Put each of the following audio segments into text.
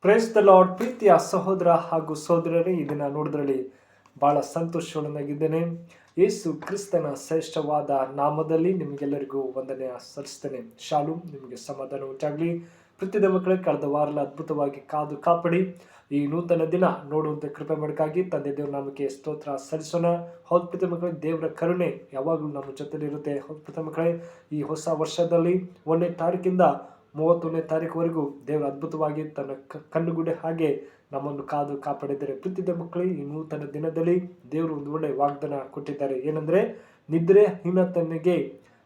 Praise the lord. ಪ್ರೀತಿಯ ಸಹೋದರ ಹಾಗೂ ಸಹೋದರರೇ, ಇದನ್ನ ನೋಡಿದ್ರಲ್ಲಿ ಬಹಳ ಸಂತೋಷವಾಗಿದ್ದೇನೆ. ಯೇಸು ಕ್ರಿಸ್ತನ ಶ್ರೇಷ್ಠವಾದ ನಾಮದಲ್ಲಿ ನಿಮಗೆಲ್ಲರಿಗೂ ವಂದನೆ ಸಲ್ಲಿಸ್ತೇನೆ. ಶಾಲೂಮ್, ನಿಮಗೆ ಸಮಾಧಾನ ಉಂಟಾಗಲಿ. ಪ್ರೀತಿಯ ಮಕ್ಕಳೇ, ಕಳೆದ ವಾರ ಅದ್ಭುತವಾಗಿ ಕಾದು ಕಾಪಾಡಿ ಈ ನೂತನ ದಿನ ನೋಡುವಂತೆ ಕೃಪೆ ಮಾಡಕ್ಕಾಗಿ ತಂದೆ ದೇವ್ರ ನಾಮಕ್ಕೆ ಸ್ತೋತ್ರ ಸಲ್ಲಿಸೋಣ. ಹೌದು ಪ್ರೀತಿಯ ಮಕ್ಕಳೇ, ದೇವರ ಕರುಣೆ ಯಾವಾಗಲೂ ನಮ್ಮ ಜೊತೆಲಿರುತ್ತೆ. ಹೌದು ಪ್ರೀತಿಯ ಮಕ್ಕಳೇ, ಈ ಹೊಸ ವರ್ಷದಲ್ಲಿ 1ನೇ ತಾರೀಕಿಂದ 31ನೇ ತಾರೀಕುವರೆಗೂ ದೇವರು ಅದ್ಭುತವಾಗಿ ತನ್ನ ಕಣ್ಣುಗುಡೆ ಹಾಗೆ ನಮ್ಮನ್ನು ಕಾದು ಕಾಪಾಡಿದ್ದಾರೆ. ಪ್ರೀತಿಯ ಮಕ್ಕಳೇ, ಈ ನೂತನ ದಿನದಲ್ಲಿ ದೇವರು ಒಂದು ಒಳ್ಳೆ ವಾಗ್ದಾನ ಕೊಟ್ಟಿದ್ದಾರೆ. ಏನಂದ್ರೆ, ನಿದ್ರೆಹೀನತನಿಗೆ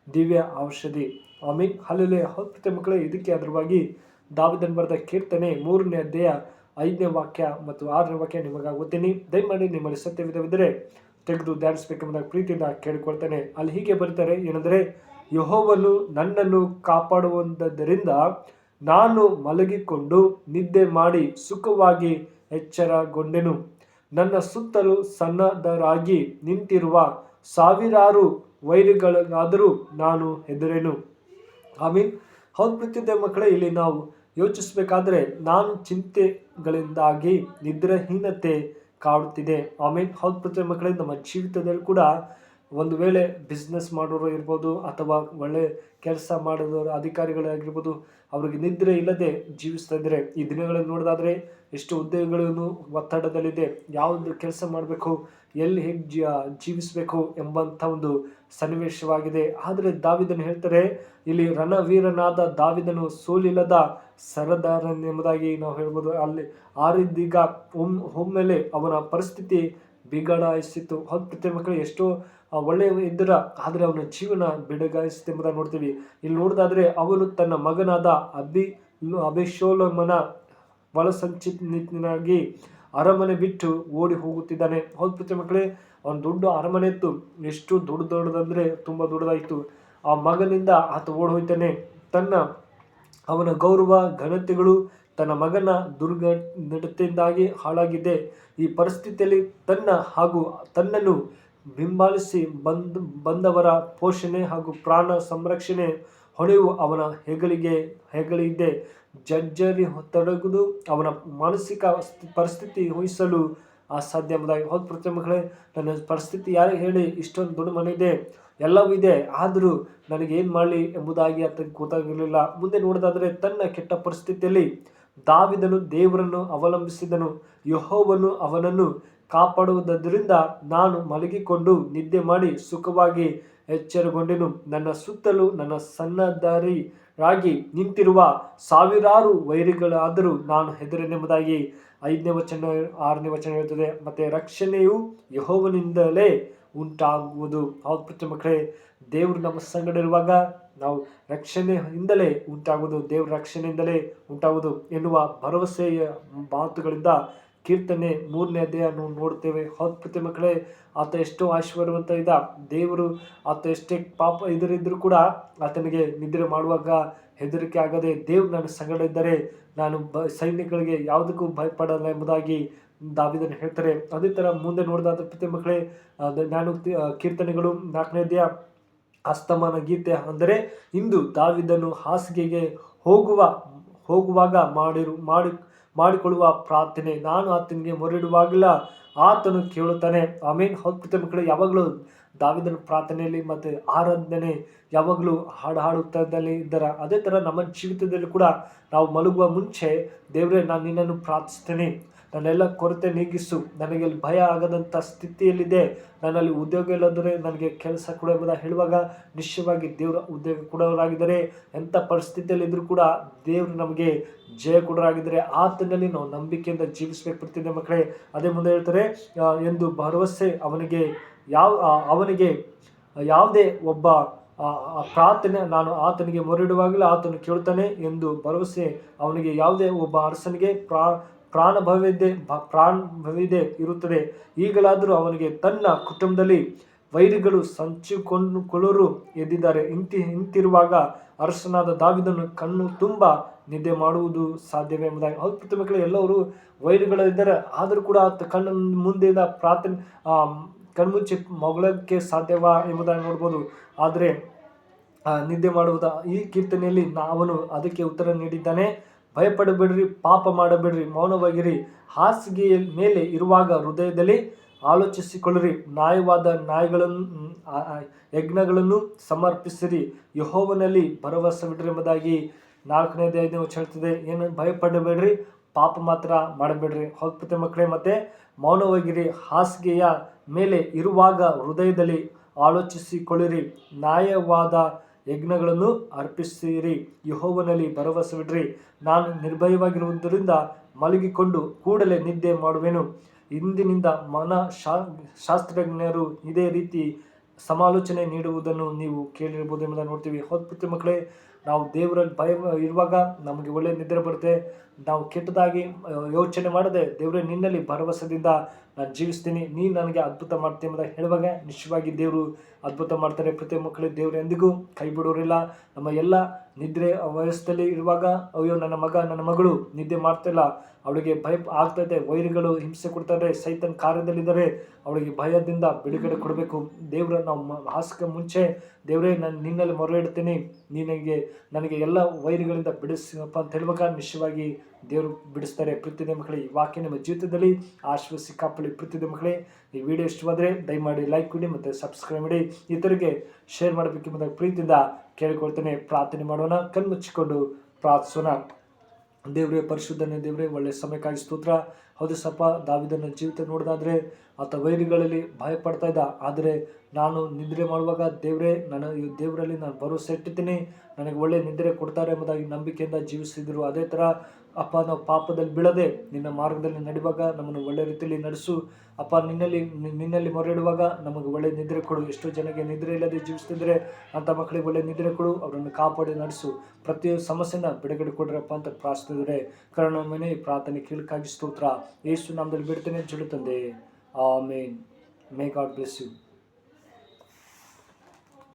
ದಿವ್ಯ ಔಷಧಿ. ಆಮೀನ್, ಹಲ್ಲೆಲೂಯಾ. ಹೌದು ಪ್ರೀತಿಯ ಮಕ್ಕಳೇ, ಇದಕ್ಕೆ ಅದರವಾಗಿ ದಾವೀದನು ಬರೆದ ಕೀರ್ತನೆ 3ನೇ ಅಧ್ಯಾಯ 5ನೇ ವಾಕ್ಯ ಮತ್ತು 6ನೇ ವಾಕ್ಯ ನಿಮಗಾಗಿ ಓದ್ತೀನಿ. ದಯಮಾಡಿ ನಿಮ್ಮಲ್ಲಿ ಸತ್ಯವಿದ್ದರೆ ತೆಗೆದು ಧ್ಯಾನಿಸಬೇಕೆಂಬುದಾಗಿ ಪ್ರೀತಿಯಿಂದ ಕೇಳಿಕೊಳ್ತೇನೆ. ಅಲ್ಲಿ ಹೀಗೆ ಬರೀತಾರೆ, ಏನಂದ್ರೆ, ಯೆಹೋವನು ನನ್ನನ್ನು ಕಾಪಾಡುವುದರಿಂದ ನಾನು ಮಲಗಿಕೊಂಡು ನಿದ್ದೆ ಮಾಡಿ ಸುಖವಾಗಿ ಎಚ್ಚರಗೊಂಡೆನು. ನನ್ನ ಸುತ್ತಲೂ ಸನ್ನದ್ಧರಾಗಿ ನಿಂತಿರುವ ಸಾವಿರಾರು ವೈರಿಗಳಾದರೂ ನಾನು ಹೆದರೆನು. ಆಮೀನ್. ಹೌದು ಪ್ರೀತಿಯ ಮಕ್ಕಳೇ, ಇಲ್ಲಿ ನಾವು ಯೋಚಿಸಬೇಕಾದ್ರೆ, ನಾನು ಚಿಂತೆಗಳಿಂದಾಗಿ ನಿದ್ರಾಹೀನತೆ ಕಾಡುತ್ತಿದೆ. ಆಮೀನ್. ಹೌದು ಪ್ರೀತಿಯ ಮಕ್ಕಳೇ, ನಮ್ಮ ಜೀವಿತದಲ್ಲಿ ಕೂಡ ಒಂದು ವೇಳೆ ಬಿಸ್ನೆಸ್ ಮಾಡೋರು ಇರ್ಬೋದು, ಅಥವಾ ಒಳ್ಳೆ ಕೆಲಸ ಮಾಡೋದವರು ಅಧಿಕಾರಿಗಳಾಗಿರ್ಬೋದು, ಅವ್ರಿಗೆ ನಿದ್ರೆ ಇಲ್ಲದೆ ಜೀವಿಸ್ತಾ ಇದ್ದಾರೆ. ಈ ದಿನಗಳಲ್ಲಿ ನೋಡೋದಾದ್ರೆ ಎಷ್ಟು ಉದ್ಯೋಗಗಳನ್ನು ಒತ್ತಡದಲ್ಲಿದೆ. ಯಾವುದು ಕೆಲಸ ಮಾಡಬೇಕು, ಎಲ್ಲಿ ಹೇಗೆ ಜೀವಿಸಬೇಕು ಎಂಬಂಥ ಒಂದು ಸನ್ನಿವೇಶವಾಗಿದೆ. ಆದರೆ ದಾವೀದನು ಹೇಳ್ತಾರೆ, ಇಲ್ಲಿ ರಣವೀರನಾದ ದಾವೀದನು ಸೋಲಿಲ್ಲದ ಸರದಾರನೆಂಬುದಾಗಿ ನಾವು ಹೇಳ್ಬೋದು. ಅಲ್ಲಿ ಆರಿದ್ದೀಗ ಒಮ್ಮೆಲೆ ಅವನ ಪರಿಸ್ಥಿತಿ ಬಿಗಡಾಯಿಸಿತು. ಹೌದು ಪ್ರೀತಿಯ ಮಕ್ಕಳು, ಎಷ್ಟೋ ಒಳ್ಳೆಯ ಇದ್ದರ, ಆದರೆ ಅವನ ಜೀವನ ಬಿಡುಗಾಯಿಸಿತು ಎಂಬುದಾಗಿ ನೋಡ್ತೀವಿ. ಇಲ್ಲಿ ನೋಡೋದಾದ್ರೆ, ಅವನು ತನ್ನ ಮಗನಾದ ಅಬಿಷೋಲಮನ ಒಳಸಂಚಿತನಾಗಿ ಅರಮನೆ ಬಿಟ್ಟು ಓಡಿ ಹೋಗುತ್ತಿದ್ದಾನೆ. ಹೌದು ಪ್ರೀತಿಯ ಮಕ್ಕಳೇ, ಅವನ ದೊಡ್ಡ ಅರಮನೆ ಇತ್ತು. ಎಷ್ಟು ದೊಡ್ಡದಂದ್ರೆ ತುಂಬಾ ದೊಡ್ಡದಾಯಿತು. ಆ ಮಗನಿಂದ ಆತ ಓಡಿ ಹೋಗ್ತಾನೆ. ಅವನ ಗೌರವ ಘನತೆಗಳು ತನ್ನ ಮಗನ ನಡತೆಯಿಂದಾಗಿ ಹಾಳಾಗಿದೆ. ಈ ಪರಿಸ್ಥಿತಿಯಲ್ಲಿ ತನ್ನನ್ನು ಬೆಂಬಲಿಸಿ ಬಂದವರ ಪೋಷಣೆ ಹಾಗೂ ಪ್ರಾಣ ಸಂರಕ್ಷಣೆ ಹೊಣೆಯು ಅವನ ಹೆಗಲಿದೆ. ಜರ್ಜರಿ ತೊಡಗುವುದು ಅವನ ಮಾನಸಿಕ ಪರಿಸ್ಥಿತಿ ಊಹಿಸಲು ಅಸಾಧ್ಯ ಎಂಬುದಾಗಿ. ಹೌದು ಪ್ರೀತಿಯ ಮಕ್ಕಳೇ, ನನ್ನ ಪರಿಸ್ಥಿತಿ ಯಾರಿಗೆ ಹೇಳಿ, ಇಷ್ಟೊಂದು ದೊಡ್ಡ ಮನೆ ಇದೆ, ಎಲ್ಲವೂ ಇದೆ, ಆದರೂ ನನಗೆ ಏನು ಮಾಡಲಿ ಎಂಬುದಾಗಿ ಆತನಿಗೆ ಗೊತ್ತಾಗಿರಲಿಲ್ಲ. ಮುಂದೆ ನೋಡೋದಾದರೆ, ತನ್ನ ಕೆಟ್ಟ ಪರಿಸ್ಥಿತಿಯಲ್ಲಿ ದಾವೀದನು ದೇವರನ್ನು ಅವಲಂಬಿಸಿದನು. ಯೆಹೋವನು ಅವನನ್ನು ಕಾಪಾಡುವುದರಿಂದ ನಾನು ಮಲಗಿಕೊಂಡು ನಿದ್ದೆ ಮಾಡಿ ಸುಖವಾಗಿ ಎಚ್ಚರಗೊಂಡೆನು. ನನ್ನ ಸುತ್ತಲೂ ನನ್ನ ಸನ್ನದ್ಧರಾಗಿ ನಿಂತಿರುವ ಸಾವಿರಾರು ವೈರಿಗಳಾದರೂ ನಾನು ಹೆದರೆನೆಂಬುದಾಗಿ 5ನೇ ವಚನ 6ನೇ ವಚನ ಹೇಳ್ತದೆ. ಮತ್ತೆ ರಕ್ಷಣೆಯು ಯೆಹೋವನಿಂದಲೇ ಉಂಟಾಗುವುದು. ಹೌದು ಪ್ರೀತಿಯ ಮಕ್ಕಳೇ, ದೇವರು ನಮ್ಮ ಸಂಗಡ ಇರುವಾಗ ನಾವು ರಕ್ಷಣೆಯಿಂದಲೇ ಉಂಟಾಗುವುದು, ದೇವ್ರ ರಕ್ಷಣೆಯಿಂದಲೇ ಉಂಟಾಗುವುದು ಎನ್ನುವ ಭರವಸೆಯ ಮಾತುಗಳಿಂದ ಕೀರ್ತನೆ 3ನೇ ಅಧ್ಯಾಯ ನೋಡ್ತೇವೆ. ಹೌದು ಪ್ರೀತಿಯ ಮಕ್ಕಳೇ, ಆತ ಎಷ್ಟೋ ಐಶ್ವರ್ಯವಂತ ಇದ್ದ. ದೇವರು ಆತ ಎಷ್ಟೇ ಪಾಪ ಇದರಿದ್ರು ಕೂಡ ಆತನಿಗೆ ನಿದ್ರೆ ಮಾಡುವಾಗ ಹೆದರಿಕೆ ಆಗದೆ, ದೇವ್ರು ನನ್ನ ಸಂಗಡ ಇದ್ದರೆ ನಾನು ಸೈನ್ಯಗಳಿಗೆ ಯಾವುದಕ್ಕೂ ಭಯಪಡಲ್ಲ ಎಂಬುದಾಗಿ ದಾವೀದನು ಹೇಳ್ತಾರೆ. ಅದೇ ತರ ಮುಂದೆ ನೋಡಿದಾದ ಪ್ರೀತಿಯ ಮಕ್ಕಳೇ, ಕೀರ್ತನೆಗಳು 4ನೇ ಅಧ್ಯಾಯ ಅಸ್ತಮಾನ ಗೀತೆ, ಅಂದರೆ ಇಂದು ದಾವೀದನು ಹಾಸಿಗೆಗೆ ಹೋಗುವಾಗ ಮಾಡಿಕೊಳ್ಳುವ ಪ್ರಾರ್ಥನೆ. ನಾನು ಆತನಿಗೆ ಮೊರೆಯಿಡುವಾಗಲ ಆತನು ಕೇಳುತ್ತಾನೆ. ಆಮೇನ್. ಹೌದು ಪ್ರೀತಿಯ ಮಕ್ಕಳೇ, ಯಾವಾಗಲೂ ದಾವೀದನ ಪ್ರಾರ್ಥನೆಯಲ್ಲಿ ಮತ್ತೆ ಆರಾಧನೆ ಯಾವಾಗಲೂ ಹಾಡುತ್ತಾ ಇದ್ದಾರೆ. ಅದೇ ತರ ನಮ್ಮ ಜೀವಿತದಲ್ಲಿ ಕೂಡ ನಾವು ಮಲಗುವ ಮುಂಚೆ, ದೇವರೇ, ನಾನು ನಿನ್ನನ್ನು ಪ್ರಾರ್ಥಿಸ್ತೇನೆ, ನನ್ನೆಲ್ಲ ಕೊರತೆ ನೀಗಿಸು, ನನಗೆ ಭಯ ಆಗದಂಥ ಸ್ಥಿತಿಯಲ್ಲಿದೆ, ನನ್ನಲ್ಲಿ ಉದ್ಯೋಗ ಇಲ್ಲದ್ರೆ ನನಗೆ ಕೆಲಸ ಕೊಡ ಎಂಬುದಾಗಿ ಹೇಳುವಾಗ ನಿಶ್ಚಯವಾಗಿ ದೇವರ ಉದ್ಯೋಗ ಕೊಡೋರಾಗಿದ್ದಾರೆ. ಎಂಥ ಪರಿಸ್ಥಿತಿಯಲ್ಲಿ ಇದ್ರೂ ಕೂಡ ದೇವರು ನಮಗೆ ಜಯ ಕೊಡೋರಾಗಿದ್ದಾರೆ. ಆತನಲ್ಲಿ ನಾವು ನಂಬಿಕೆಯಿಂದ ಜೀವಿಸಬೇಕು ಪ್ರೀತಿಯ ಮಕ್ಕಳೇ. ಅದೇ ಮುಂದೆ ಹೇಳ್ತಾರೆ, ಎಂದು ಭರವಸೆ ಅವನಿಗೆ ಯಾವುದೇ ಒಬ್ಬ ಪ್ರಾರ್ಥನೆ, ನಾನು ಆತನಿಗೆ ಮೊರೆಯಿಡುವಾಗಲೂ ಆತನು ಕೇಳುತ್ತಾನೆ ಎಂದು ಭರವಸೆ ಅವನಿಗೆ ಯಾವುದೇ ಒಬ್ಬ ಅರಸನಿಗೆ ಪ್ರಾಣಭಯವಿದೆ ಇರುತ್ತದೆ. ಈಗಲಾದರೂ ಅವನಿಗೆ ತನ್ನ ಕುಟುಂಬದಲ್ಲಿ ವೈರಿಗಳು ಸಂಚಿಕೊಳ್ಳರು ಎದ್ದಿದ್ದಾರೆ. ಇಂತಿರುವಾಗ ಅರಸನಾದ ದಾವೀದನು ಕಣ್ಣು ತುಂಬ ನಿದ್ದೆ ಮಾಡುವುದು ಸಾಧ್ಯವೇ ಎಂಬುದಾಗಿ. ಹೌದು ಪ್ರೀತಿಯ ಮಕ್ಕಳೇ, ಎಲ್ಲರೂ ವೈರಿಗಳಿದ್ದಾರೆ, ಆದರೂ ಕೂಡ ಕಣ್ಣು ಮುಂದೆಯಿಂದ ಪ್ರಾರ್ಥನೆ ಕಣ್ಮುಚ್ಚಿ ಮಗಳಕ್ಕೆ ಸಾಧ್ಯವಾ ಎಂಬುದಾಗಿ ನೋಡ್ಬೋದು. ಆದರೆ ನಿದ್ದೆ ಮಾಡುವುದ ಈ ಕೀರ್ತನೆಯಲ್ಲಿ ಅವನು ಅದಕ್ಕೆ ಉತ್ತರ ನೀಡಿದ್ದಾನೆ. ಭಯಪಡಬೇಡ್ರಿ, ಪಾಪ ಮಾಡಬೇಡ್ರಿ, ಮೌನವಾಗಿರಿ. ಹಾಸಿಗೆಯ ಮೇಲೆ ಇರುವಾಗ ಹೃದಯದಲ್ಲಿ ಆಲೋಚಿಸಿಕೊಳ್ಳಿರಿ. ನ್ಯಾಯವಾದ ಯಜ್ಞಗಳನ್ನು ಸಮರ್ಪಿಸಿರಿ. ಯೆಹೋವನಲ್ಲಿ ಭರವಸವಿಡ್ರಿ ಎಂಬುದಾಗಿ 4ನೇ 5ನೇ ವಚನ ಹೇಳ್ತಿದೆ. ಏನು ಭಯಪಡಬೇಡ್ರಿ, ಪಾಪ ಮಾತ್ರ ಮಾಡಬೇಡ್ರಿ. ಹೌದು ಮಕ್ಕಳೇ, ಮತ್ತೆ ಮೌನವಾಗಿರಿ. ಹಾಸಿಗೆಯ ಮೇಲೆ ಇರುವಾಗ ಹೃದಯದಲ್ಲಿ ಆಲೋಚಿಸಿಕೊಳ್ಳಿರಿ. ನ್ಯಾಯವಾದ ಯಜ್ಞಗಳನ್ನು ಅರ್ಪಿಸಿರಿ. ಯೆಹೋವನಲ್ಲಿ ಭರವಸವಿಡ್ರಿ. ನಾನು ನಿರ್ಭಯವಾಗಿರುವುದರಿಂದ ಮಲಗಿಕೊಂಡು ಕೂಡಲೇ ನಿದ್ದೆ ಮಾಡುವೆನು. ಇಂದಿನಿಂದ ಶಾಸ್ತ್ರಜ್ಞರು ಇದೇ ರೀತಿ ಸಮಾಲೋಚನೆ ನೀಡುವುದನ್ನು ನೀವು ಕೇಳಿರ್ಬೋದು ಎಂಬುದನ್ನು ನೋಡ್ತೀವಿ. ಹೌದು ಮಕ್ಕಳೇ, ನಾವು ದೇವರಲ್ಲಿ ಭಯ ಇರುವಾಗ ನಮಗೆ ಒಳ್ಳೆಯ ನಿದ್ರೆ ಬರುತ್ತೆ. ನಾವು ಕೆಟ್ಟದಾಗಿ ಯೋಚನೆ ಮಾಡದೆ, ದೇವರೇ ನಿನ್ನಲ್ಲಿ ಭರವಸೆಯಿಂದ ನಾನು ಜೀವಿಸ್ತೀನಿ, ನೀನು ನನಗೆ ಅದ್ಭುತ ಮಾಡ್ತೀನಿ ಎಂಬುದಾಗಿ ಹೇಳುವಾಗ ನಿಶ್ಚಯವಾಗಿ ದೇವರು ಅದ್ಭುತ ಮಾಡ್ತಾರೆ. ಪ್ರತಿ ಮಕ್ಕಳು ದೇವರು ಎಂದಿಗೂ ಕೈ ಬಿಡೋರಿಲ್ಲ. ನಮ್ಮ ಎಲ್ಲ ನಿದ್ರೆ ವಯಸ್ಸಲ್ಲಿ ಇರುವಾಗ, ಅಯ್ಯೋ ನನ್ನ ಮಗ ನನ್ನ ಮಗಳು ನಿದ್ದೆ ಮಾಡ್ತಿಲ್ಲ, ಅವಳಿಗೆ ಭಯ ಆಗ್ತದೆ, ವೈರಿಗಳು ಹಿಂಸೆ ಕೊಡ್ತಾರೆ, ಸೈತನ್ ಕಾರ್ಯದಲ್ಲಿದ್ದಾರೆ, ಅವಳಿಗೆ ಭಯದಿಂದ ಬಿಡುಗಡೆ ಕೊಡಬೇಕು. ದೇವರ ನಾವು ಹಾಸಿಗೆ ಮುಂಚೆ, ದೇವರೇ ನಾನು ನಿನ್ನಲ್ಲಿ ಮೊರೆ ಇಡ್ತೀನಿ, ನನಗೆ ಎಲ್ಲ ವೈರಿಗಳಿಂದ ಬಿಡಿಸಪ್ಪ ಅಂತ ಹೇಳುವಾಗ ನಿಶ್ಚಯವಾಗಿ ದೇವರು ಬಿಡಿಸ್ತಾರೆ. ಪ್ರೀತಿಯ ಮಕ್ಕಳೇ, ಈ ವಾಕ್ಯ ನಿಮ್ಮ ಜೀವಿತದಲ್ಲಿ ಆಶೀರ್ವದಿಸಿ ಕಾಪಾಡಿ. ಪ್ರೀತಿಯ ಮಕ್ಕಳೇ, ಈ ವಿಡಿಯೋ ಇಷ್ಟವಾದರೆ ದಯಮಾಡಿ ಲೈಕ್ ಕೊಡಿ ಮತ್ತು ಸಬ್ಸ್ಕ್ರೈಬ್ ಮಾಡಿ, ಇತರಿಗೆ ಶೇರ್ ಮಾಡಬೇಕೆಂಬುದಾಗಿ ಪ್ರೀತಿಯಿಂದ ಕೇಳಿಕೊಳ್ತೇನೆ. ಪ್ರಾರ್ಥನೆ ಮಾಡೋಣ. ಕಣ್ಮುಚ್ಚಿಕೊಂಡು ಪ್ರಾರ್ಥಿಸೋಣ. ದೇವರೇ, ಪರಿಶುದ್ಧನೇ ದೇವರೇ, ಒಳ್ಳೆಯ ಸಮಯಕ್ಕಾಗಿ ಸ್ತೋತ್ರ. ಹೌದು ಸಪ್ಪ, ದಾವೀದನ ಜೀವಿತ ನೋಡೋದಾದರೆ ಆತ ವೈರಿಗಳಲ್ಲಿ ಭಯಪಡ್ತಾ ಇದ್ದ. ಆದರೆ ನಾನು ನಿದ್ರೆ ಮಾಡುವಾಗ ದೇವರಲ್ಲಿ ನಾನು ಭರವಸೆ ಇಟ್ಟಿದ್ದೀನಿ, ನನಗೆ ಒಳ್ಳೆಯ ನಿದ್ರೆ ಕೊಡ್ತಾರೆ ಎಂಬುದಾಗಿ ನಂಬಿಕೆಯಿಂದ ಜೀವಿಸಿದರು. ಅದೇ ಥರ ಅಪ್ಪ, ನಾವು ಪಾಪದಲ್ಲಿ ಬೀಳದೆ ನಿನ್ನ ಮಾರ್ಗದಲ್ಲಿ ನಡೆಯುವಾಗ ನಮ್ಮನ್ನು ಒಳ್ಳೆಯ ರೀತಿಯಲ್ಲಿ ನಡೆಸು ಅಪ್ಪ. ನಿನ್ನಲ್ಲಿ ಮೊರೆ ಇಡುವಾಗ ನಮಗೆ ಒಳ್ಳೆಯ ನಿದ್ರೆ ಕೊಡು. ಎಷ್ಟೋ ಜನಕ್ಕೆ ನಿದ್ರೆ ಇಲ್ಲದೆ ಜೀವಿಸ್ತಿದ್ರೆ ಅಂಥ ಮಕ್ಕಳಿಗೆ ಒಳ್ಳೆಯ ನಿದ್ರೆ ಕೊಡು, ಅವರನ್ನು ಕಾಪಾಡಿ ನಡೆಸು. ಪ್ರತಿಯೊಂದು ಸಮಸ್ಯೆನ ಬಿಡುಗಡೆ ಕೊಡ್ರಪ್ಪ ಅಂತ ಪ್ರಾರ್ಥಿಸಿದರೆ ಕರುಣಾಮಯನೇ, ಈ ಪ್ರಾರ್ಥನೆ ಕೀಳಕ್ಕಾಗಿ ಸ್ತೋತ್ರ. ಯೇಸು ನಾಮದಲ್ಲಿ ಬಿಡ್ತೇನೆ ಜುಡು ತಂದೆ, amen. May God bless you.